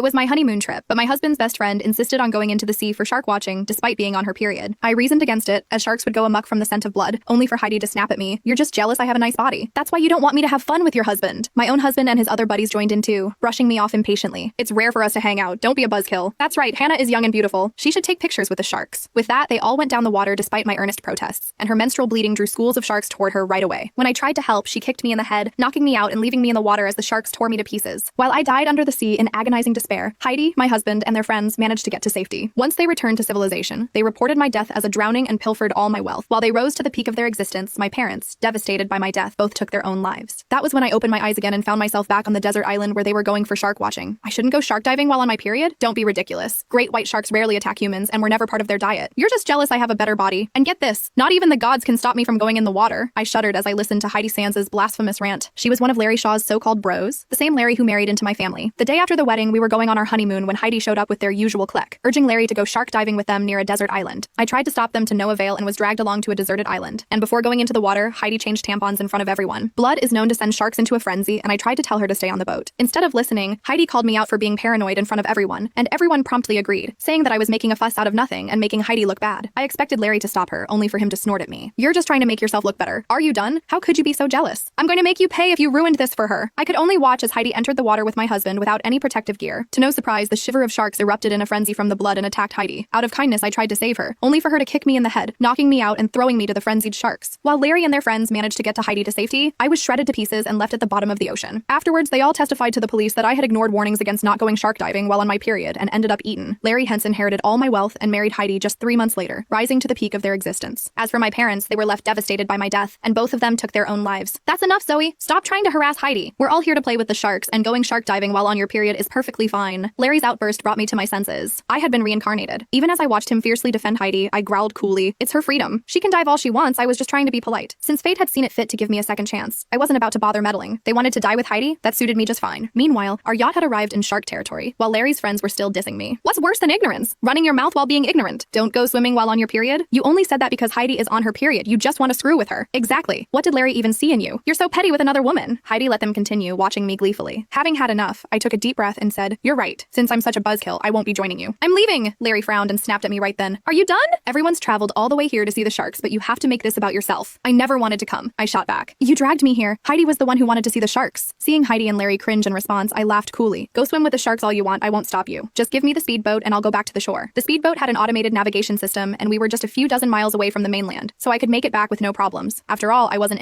It was my honeymoon trip, but my husband's best friend insisted on going into the sea for shark watching despite being on her period. I reasoned against it, as sharks would go amok from the scent of blood, only for Heidi to snap at me. "You're just jealous I have a nice body. That's why you don't want me to have fun with your husband." My own husband and his other buddies joined in too, brushing me off impatiently. "It's rare for us to hang out. Don't be a buzzkill. That's right, Hannah is young and beautiful. She should take pictures with the sharks." With that, they all went down the water despite my earnest protests, and her menstrual bleeding drew schools of sharks toward her right away. When I tried to help, she kicked me in the head, knocking me out and leaving me in the water as the sharks tore me to pieces. While I died under the sea in agonizing despair, Heidi, my husband, and their friends managed to get to safety. Once they returned to civilization, they reported my death as a drowning and pilfered all my wealth. While they rose to the peak of their existence, my parents, devastated by my death, both took their own lives. That was when I opened my eyes again and found myself back on the desert island where they were going for shark watching. I shouldn't go shark diving while on my period? Don't be ridiculous. Great white sharks rarely attack humans and were never part of their diet. You're just jealous I have a better body. And get this, not even the gods can stop me from going in the water. I shuddered as I listened to Heidi Sands's blasphemous rant. She was one of Larry Shaw's so-called bros, the same Larry who married into my family. The day after the wedding, we were going on our honeymoon when Heidi showed up with their usual clique, urging Larry to go shark diving with them near a desert island. I tried to stop them to no avail and was dragged along to a deserted island. And before going into the water, Heidi changed tampons in front of everyone. Blood is known to send sharks into a frenzy, and I tried to tell her to stay on the boat. Instead of listening, Heidi called me out for being paranoid in front of everyone, and everyone promptly agreed, saying that I was making a fuss out of nothing and making Heidi look bad. I expected Larry to stop her, only for him to snort at me. "You're just trying to make yourself look better. Are you done? How could you be so jealous? I'm going to make you pay if you ruined this for her." I could only watch as Heidi entered the water with my husband without any protective gear. To no surprise, the shiver of sharks erupted in a frenzy from the blood and attacked Heidi. Out of kindness, I tried to save her, only for her to kick me in the head, knocking me out and throwing me to the frenzied sharks. While Larry and their friends managed to get to Heidi to safety, I was shredded to pieces and left at the bottom of the ocean. Afterwards, they all testified to the police that I had ignored warnings against not going shark diving while on my period and ended up eaten. Larry hence inherited all my wealth and married Heidi just 3 months later, rising to the peak of their existence. As for my parents, they were left devastated by my death, and both of them took their own lives. That's enough, Zoe. Stop trying to harass Heidi. We're all here to play with the sharks, and going shark diving while on your period is perfectly fine. Larry's outburst brought me to my senses. I had been reincarnated. Even as I watched him fiercely defend Heidi, I growled coolly, "It's her freedom. She can dive all she wants. I was just trying to be polite." Since fate had seen it fit to give me a second chance, I wasn't about to bother meddling. They wanted to die with Heidi? That suited me just fine. Meanwhile, our yacht had arrived in shark territory, while Larry's friends were still dissing me. What's worse than ignorance? Running your mouth while being ignorant. Don't go swimming while on your period? You only said that because Heidi is on her period. You just want to screw with her. Exactly. What did Larry even see in you? You're so petty with another woman. Heidi let them continue, watching me gleefully. Having had enough, I took a deep breath and said, "You're right. Since I'm such a buzzkill, I won't be joining you." "I'm leaving." Larry frowned and snapped at me right then. "Are you done? Everyone's traveled all the way here to see the sharks, but you have to make this about yourself." "I never wanted to come," I shot back. "You dragged me here. Heidi was the one who wanted to see the sharks." Seeing Heidi and Larry cringe in response, I laughed coolly. "Go swim with the sharks all you want. I won't stop you. Just give me the speedboat and I'll go back to the shore." The speedboat had an automated navigation system, and we were just a few dozen miles away from the mainland, so I could make it back with no problems. After all, I wasn't